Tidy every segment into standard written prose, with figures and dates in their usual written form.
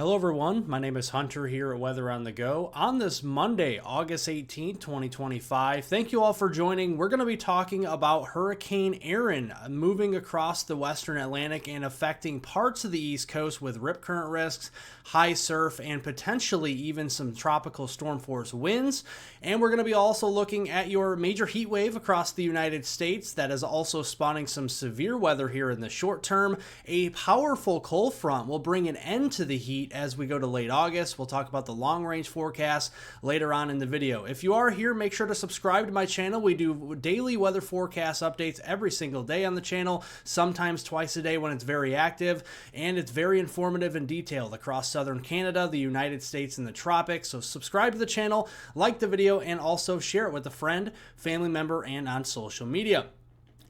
Hello everyone, my name is Hunter here at Weather on the Go on this Monday, August 18th, 2025. Thank you all for joining. We're going to be talking about Hurricane Erin moving across the western Atlantic and affecting parts of the East Coast with rip current risks, high surf, and potentially even some tropical storm force winds. And we're going to be also looking at your major heat wave across the United States that is also spawning some severe weather here in the short term. A powerful cold front will bring an end to the heat as we go to late August. We'll talk about the long range forecast later on in the video. If you are here, make sure to subscribe to my channel. We do daily weather forecast updates every single day on the channel, sometimes twice a day when it's very active, and it's very informative and detailed across southern Canada, the United States, and the tropics. So subscribe to the channel, like the video, and also share it with a friend, family member, and on social media.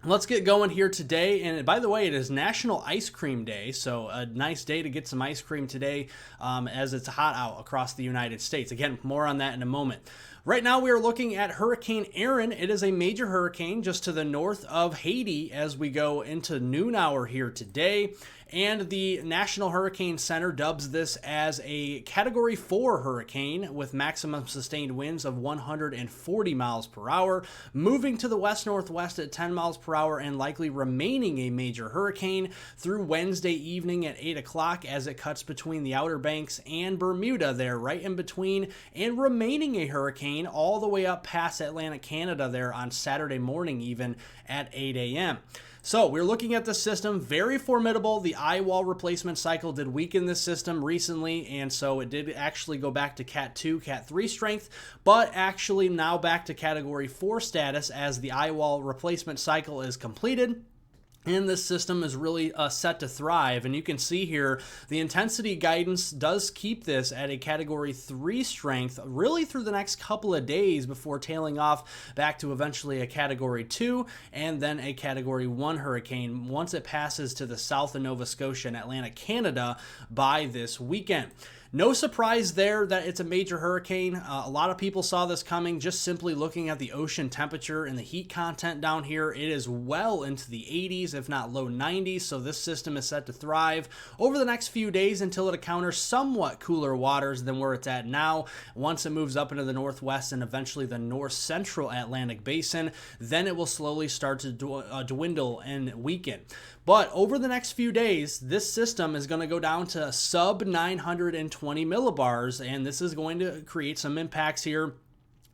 Let's get going here today. And by the way, it is National Ice Cream Day, so a nice day to get some ice cream today as it's hot out across the United States. Again, more on that in a moment. Right now, we are looking at Hurricane Erin. It is a major hurricane just to the north of Haiti as we go into noon hour here today. And the National Hurricane Center dubs this as a Category 4 hurricane with maximum sustained winds of 140 miles per hour, moving to the west-northwest at 10 miles per hour and likely remaining a major hurricane through Wednesday evening at 8 o'clock as it cuts between the Outer Banks and Bermuda there, right in between, and remaining a hurricane all the way up past Atlantic Canada there on Saturday morning even at 8 a.m. So we're looking at the system, very formidable. The eye wall replacement cycle did weaken this system recently, and so it did actually go back to CAT-2, CAT-3 strength, but actually now back to Category 4 status as the eye wall replacement cycle is completed. And this system is really set to thrive. And you can see here, the intensity guidance does keep this at a Category 3 strength really through the next couple of days before tailing off back to eventually a Category 2 and then a Category 1 hurricane once it passes to the south of Nova Scotia and Atlantic Canada by this weekend. No surprise there that it's a major hurricane. A lot of people saw this coming just simply looking at the ocean temperature and the heat content down here. It is well into the 80s, if not low 90s, so this system is set to thrive over the next few days until it encounters somewhat cooler waters than where it's at now. Once it moves up into the northwest and eventually the north central Atlantic basin, then it will slowly start to dwindle and weaken. But over the next few days, this system is going to go down to sub 920 millibars, and this is going to create some impacts here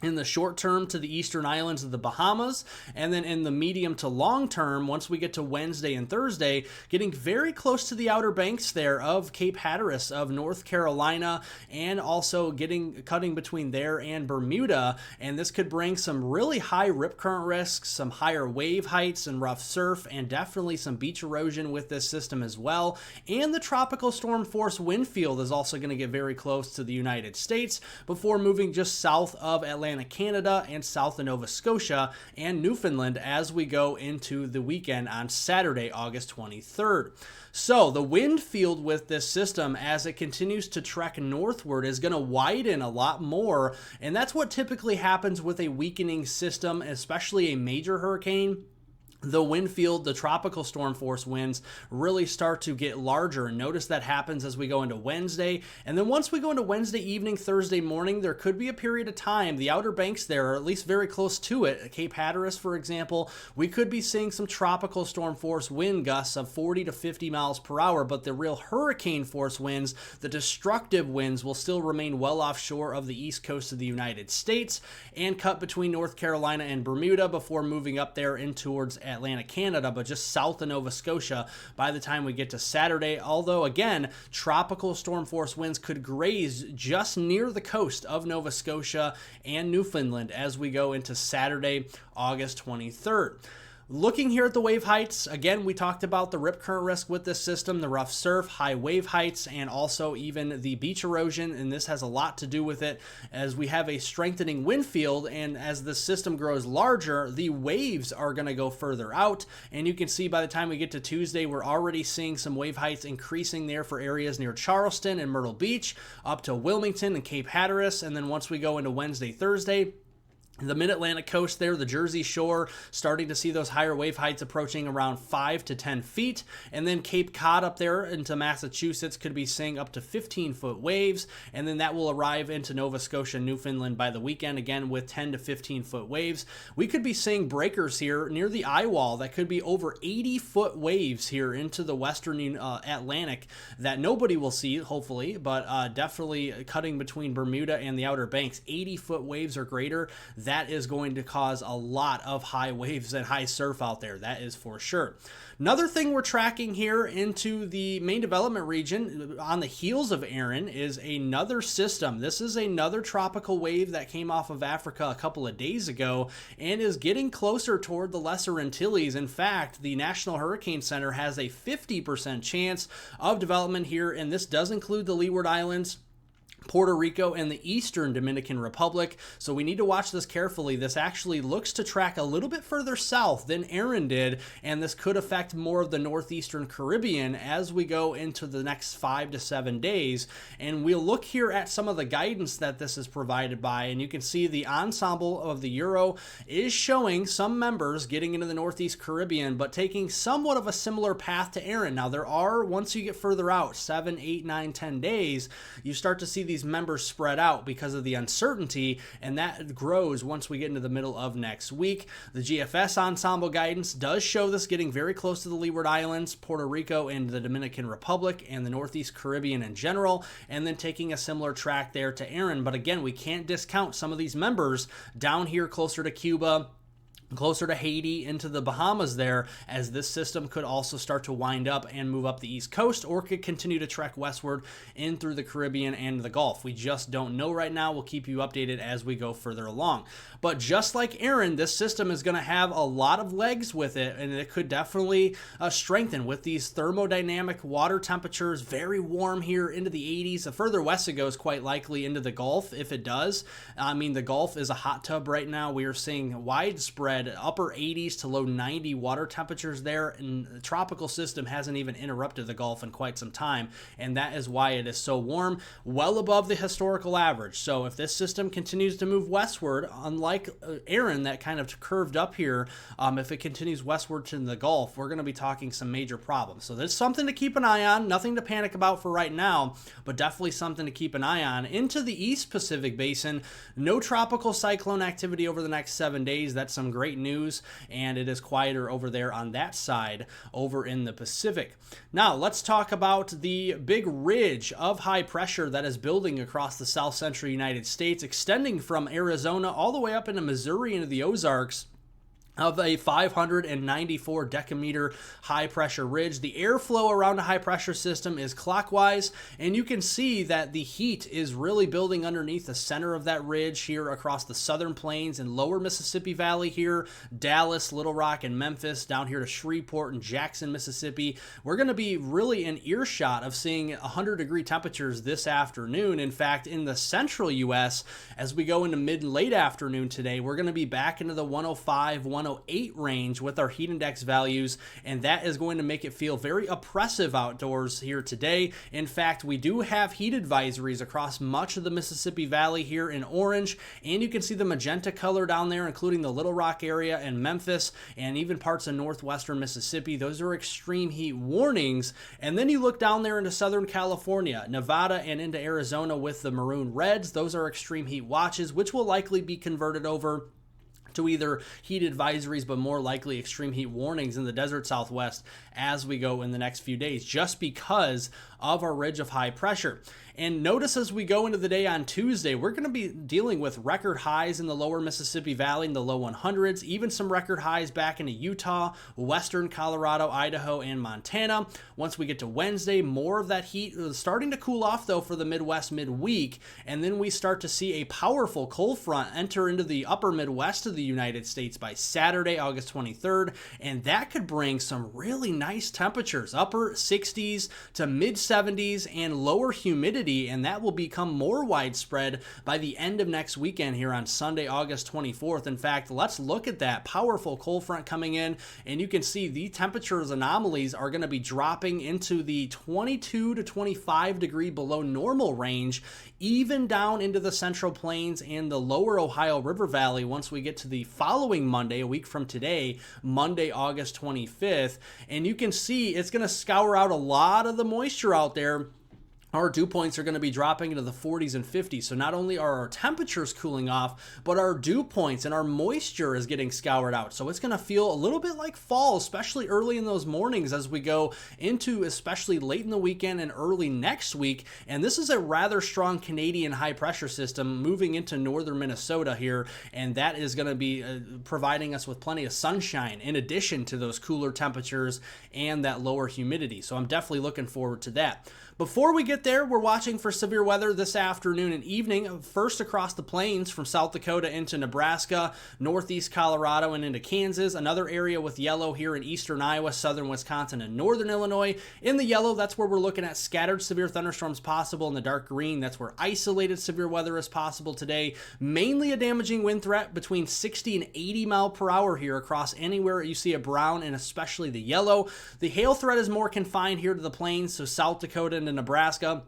in the short term to the eastern islands of the Bahamas, and then in the medium to long term, once we get to Wednesday and Thursday, getting very close to the Outer Banks there of Cape Hatteras of North Carolina, and also cutting between there and Bermuda. And this could bring some really high rip current risks, some higher wave heights and rough surf, and definitely some beach erosion with this system as well. And the tropical storm force wind field is also going to get very close to the United States before moving just south of Atlantic Canada and south of Nova Scotia and Newfoundland as we go into the weekend on Saturday, August 23rd. So the wind field with this system as it continues to trek northward is going to widen a lot more, and that's what typically happens with a weakening system, especially a major hurricane. The wind field, the tropical storm force winds really start to get larger. And notice that happens as we go into Wednesday. And then once we go into Wednesday evening, Thursday morning, there could be a period of time, the Outer Banks there, or at least very close to it, Cape Hatteras, for example, we could be seeing some tropical storm force wind gusts of 40 to 50 miles per hour. But the real hurricane force winds, the destructive winds, will still remain well offshore of the east coast of the United States and cut between North Carolina and Bermuda before moving up there in towards Atlantic Canada, but just south of Nova Scotia by the time we get to Saturday. Although, again, tropical storm force winds could graze just near the coast of Nova Scotia and Newfoundland as we go into Saturday, August 23rd. Looking here at the wave heights, again, we talked about the rip current risk with this system, the rough surf, high wave heights, and also even the beach erosion, and this has a lot to do with it as we have a strengthening wind field, and as the system grows larger, the waves are going to go further out, and you can see by the time we get to Tuesday, we're already seeing some wave heights increasing there for areas near Charleston and Myrtle Beach, up to Wilmington and Cape Hatteras, and then once we go into Wednesday, Thursday, The mid-Atlantic coast there, the Jersey Shore, starting to see those higher wave heights approaching around 5 to 10 feet. And then Cape Cod up there into Massachusetts could be seeing up to 15-foot waves. And then that will arrive into Nova Scotia, Newfoundland by the weekend, again with 10 to 15-foot waves. We could be seeing breakers here near the eye wall that could be over 80-foot waves here into the western Atlantic that nobody will see, hopefully, but definitely cutting between Bermuda and the Outer Banks. 80-foot waves or greater. That is going to cause a lot of high waves and high surf out there. That is for sure. Another thing we're tracking here into the main development region on the heels of Erin is another system. This is another tropical wave that came off of Africa a couple of days ago and is getting closer toward the Lesser Antilles. In fact, the National Hurricane Center has a 50% chance of development here, and this does include the Leeward Islands, Puerto Rico, and the Eastern Dominican Republic. So we need to watch this carefully. This actually looks to track a little bit further south than Erin did, and this could affect more of the northeastern Caribbean as we go into the next 5 to 7 days. And we'll look here at some of the guidance that this is provided by, and you can see the ensemble of the Euro is showing some members getting into the northeast Caribbean, but taking somewhat of a similar path to Erin. Now there are, once you get further out, 7, 8, 9, 10 days, you start to see these members spread out because of the uncertainty, and that grows once we get into the middle of next week. The GFS ensemble guidance does show this getting very close to the Leeward Islands, Puerto Rico, and the Dominican Republic, and the Northeast Caribbean in general, and then taking a similar track there to Erin. But again, we can't discount some of these members down here closer to Cuba, closer to Haiti, into the Bahamas there, as this system could also start to wind up and move up the East Coast, or could continue to trek westward in through the Caribbean and the Gulf. We just don't know right now. We'll keep you updated as we go further along. But just like Erin, this system is going to have a lot of legs with it, and it could definitely strengthen with these thermodynamic water temperatures, very warm here into the 80s. The further west it goes, quite likely into the Gulf, if it does. I mean, the Gulf is a hot tub right now. We are seeing widespread upper 80s to low 90 water temperatures there, and the tropical system hasn't even interrupted the Gulf in quite some time, and that is why it is so warm, well above the historical average. So if this system continues to move westward, unlike Erin that kind of curved up here, if it continues westward to the Gulf, we're going to be talking some major problems. So there's something to keep an eye on, nothing to panic about for right now, but definitely something to keep an eye on. Into the East Pacific Basin, no tropical cyclone activity over the next 7 days. That's some great news, and it is quieter over there on that side over in the Pacific. Now let's talk about the big ridge of high pressure that is building across the south central United States, extending from Arizona all the way up into Missouri into the Ozarks, of a 594 decameter high pressure ridge. The airflow around a high pressure system is clockwise, and you can see that the heat is really building underneath the center of that ridge here across the southern plains and lower Mississippi Valley here, Dallas, Little Rock, and Memphis, down here to Shreveport and Jackson, Mississippi. We're going to be really in earshot of seeing 100-degree temperatures this afternoon. In fact, in the central U.S., as we go into mid and late afternoon today, we're going to be back into the 105, 108 range with our heat index values, and that is going to make it feel very oppressive outdoors here today. In fact, we do have heat advisories across much of the Mississippi Valley here in orange, and you can see the magenta color down there, including the Little Rock area and Memphis, and even parts of northwestern Mississippi. Those are extreme heat warnings. And then you look down there into Southern California, Nevada, and into Arizona with the maroon reds. Those are extreme heat watches, which will likely be converted over to either heat advisories, but more likely extreme heat warnings in the desert Southwest as we go in the next few days, just because of our ridge of high pressure. And notice as we go into the day on Tuesday, we're going to be dealing with record highs in the lower Mississippi Valley in the low 100s, even some record highs back into Utah, western Colorado, Idaho, and Montana. Once we get to Wednesday, more of that heat is starting to cool off, though, for the Midwest midweek, and then we start to see a powerful cold front enter into the upper Midwest of the United States by Saturday, August 23rd, and that could bring some really nice temperatures, upper 60s to mid 70s, and lower humidity humidity, and that will become more widespread by the end of next weekend here on Sunday, August 24th. In fact, let's look at that powerful cold front coming in, and you can see the temperatures anomalies are going to be dropping into the 22 to 25 degree below normal range, even down into the Central Plains and the lower Ohio River Valley once we get to the following Monday, a week from today, Monday, August 25th. And you can see it's going to scour out a lot of the moisture out there. Our dew points are going to be dropping into the 40s and 50s. So not only are our temperatures cooling off, but our dew points and our moisture is getting scoured out. So it's going to feel a little bit like fall, especially early in those mornings as we go into especially late in the weekend and early next week. And this is a rather strong Canadian high pressure system moving into northern Minnesota here. And that is going to be providing us with plenty of sunshine in addition to those cooler temperatures and that lower humidity. So I'm definitely looking forward to that. Before we get there, we're watching for severe weather this afternoon and evening. First across the plains from South Dakota into Nebraska, northeast Colorado, and into Kansas. Another area with yellow here in eastern Iowa, southern Wisconsin, and northern Illinois. In the yellow, that's where we're looking at scattered severe thunderstorms possible. In the dark green, that's where isolated severe weather is possible today. Mainly a damaging wind threat between 60 and 80 mile per hour here across anywhere you see a brown and especially the yellow. The hail threat is more confined here to the plains, so South Dakota into Nebraska.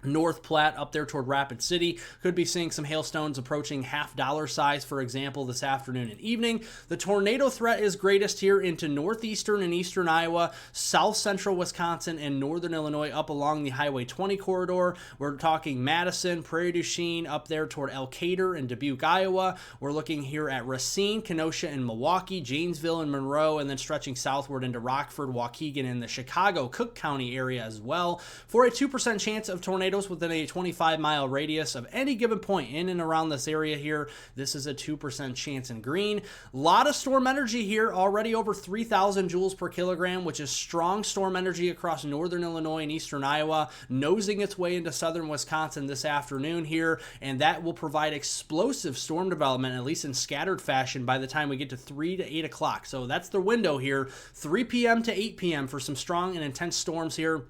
North Platte up there toward Rapid City. Could be seeing some hailstones approaching $50 size, for example, this afternoon and evening. The tornado threat is greatest here into northeastern and eastern Iowa, south central Wisconsin, and northern Illinois up along the Highway 20 corridor. We're talking Madison, Prairie du Chien, up there toward Elkader and Dubuque, Iowa. We're looking here at Racine, Kenosha, and Milwaukee, Janesville, and Monroe, and then stretching southward into Rockford, Waukegan, and the Chicago, Cook County area as well. For a 2% chance of tornadoes within a 25-mile radius of any given point in and around this area here. This is a 2% chance in green. A lot of storm energy here, already over 3,000 joules per kilogram, which is strong storm energy across northern Illinois and eastern Iowa, nosing its way into southern Wisconsin this afternoon here, and that will provide explosive storm development, at least in scattered fashion, by the time we get to 3 to 8 o'clock. So that's the window here, 3 p.m. to 8 p.m. for some strong and intense storms here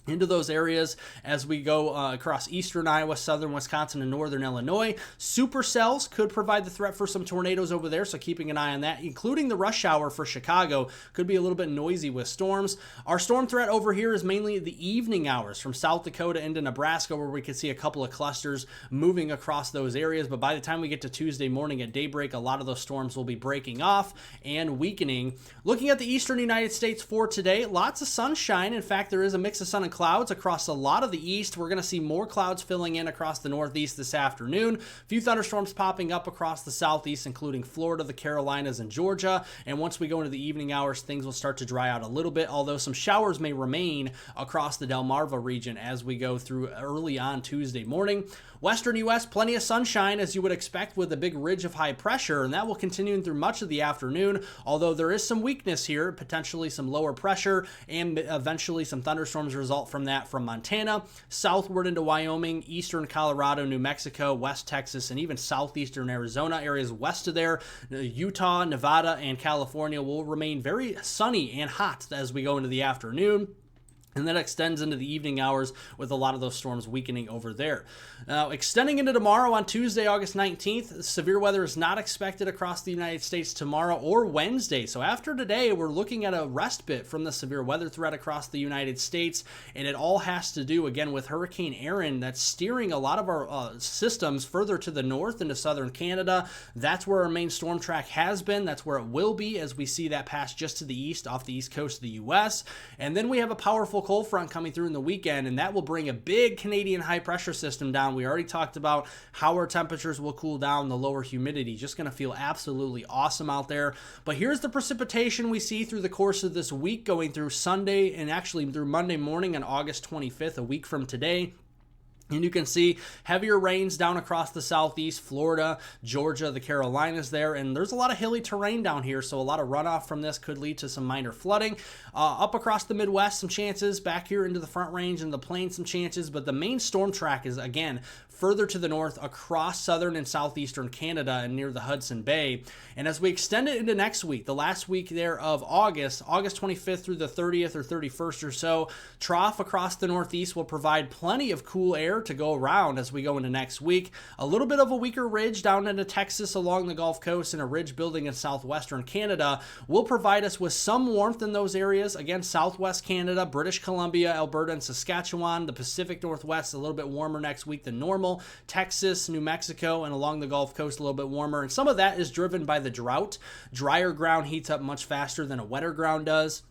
into those areas as we go across eastern Iowa, southern Wisconsin, and northern Illinois. Supercells could provide the threat for some tornadoes over there, so keeping an eye on that, including the rush hour for Chicago. Could be a little bit noisy with storms. Our storm threat over here is mainly the evening hours from South Dakota into Nebraska, where we could see a couple of clusters moving across those areas. But by the time we get to Tuesday morning at daybreak, a lot of those storms will be breaking off and weakening. Looking at the eastern United States for today, lots of sunshine. In fact, there is a mix of sun and clouds across a lot of the east. We're going to see more clouds filling in across the northeast this afternoon. A few thunderstorms popping up across the southeast, including Florida, the Carolinas, and Georgia. And once we go into the evening hours, things will start to dry out a little bit, although some showers may remain across the Delmarva region as we go through early on Tuesday morning. Western U.S., plenty of sunshine, as you would expect, with a big ridge of high pressure, and that will continue through much of the afternoon, although there is some weakness here, potentially some lower pressure, and eventually some thunderstorms result from that from Montana, southward into Wyoming, eastern Colorado, New Mexico, West Texas, and even southeastern Arizona. Areas west of there, Utah, Nevada, and California will remain very sunny and hot as we go into the afternoon. And that extends into the evening hours with a lot of those storms weakening over there. Now, extending into tomorrow on Tuesday, August 19th, severe weather is not expected across the United States tomorrow or Wednesday. So after today, we're looking at a respite from the severe weather threat across the United States. And it all has to do, again, with Hurricane Erin that's steering a lot of our systems further to the north into southern Canada. That's where our main storm track has been. That's where it will be as we see that pass just to the east off the east coast of the U.S. And then we have a powerful cold front coming through in the weekend, and that will bring a big Canadian high pressure system down. We already talked about how our temperatures will cool down, the lower humidity. Just going to feel absolutely awesome out there. But here's the precipitation we see through the course of this week, going through Sunday and actually through Monday morning on August 25th, a week from today. And you can see heavier rains down across the southeast, Florida, Georgia, the Carolinas there, and there's a lot of hilly terrain down here, so a lot of runoff from this could lead to some minor flooding. Up across the Midwest, some chances. Back here into the Front Range and the Plains, some chances, but the main storm track is, again, further to the north across southern and southeastern Canada and near the Hudson Bay. And as we extend it into next week, the last week there of August 25th through the 30th or 31st or so, trough across the northeast will provide plenty of cool air to go around as we go into next week. A little bit of a weaker ridge down into Texas along the Gulf Coast and a ridge building in southwestern Canada will provide us with some warmth in those areas. Again, southwest Canada, British Columbia, Alberta, and Saskatchewan. The Pacific Northwest, a little bit warmer next week than normal. Texas, New Mexico, and along the Gulf Coast, a little bit warmer. And some of that is driven by the drought. Drier ground heats up much faster than a wetter ground does.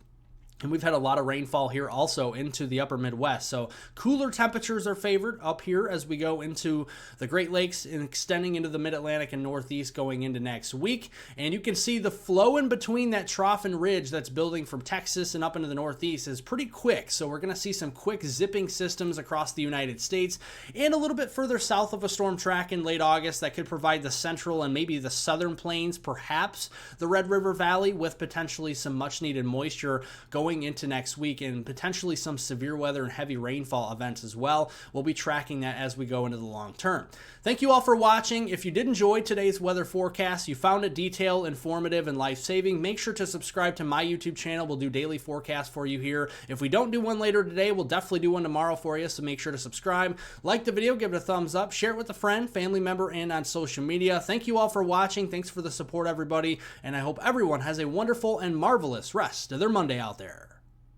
And we've had a lot of rainfall here also into the upper Midwest. So cooler temperatures are favored up here as we go into the Great Lakes and extending into the Mid-Atlantic and Northeast going into next week. And you can see the flow in between that trough and ridge that's building from Texas and up into the Northeast is pretty quick. So we're going to see some quick zipping systems across the United States and a little bit further south of a storm track in late August that could provide the central and maybe the southern plains, perhaps the Red River Valley, with potentially some much needed moisture going into next week and potentially some severe weather and heavy rainfall events as well. We'll be tracking that as we go into the long term. Thank you all for watching. If you did enjoy today's weather forecast, you found it detailed, informative, and life-saving, make sure to subscribe to my YouTube channel. We'll do daily forecasts for you here. If we don't do one later today, we'll definitely do one tomorrow for you, so make sure to subscribe. Like the video, give it a thumbs up, share it with a friend, family member, and on social media. Thank you all for watching. Thanks for the support, everybody, and I hope everyone has a wonderful and marvelous rest of their Monday out there.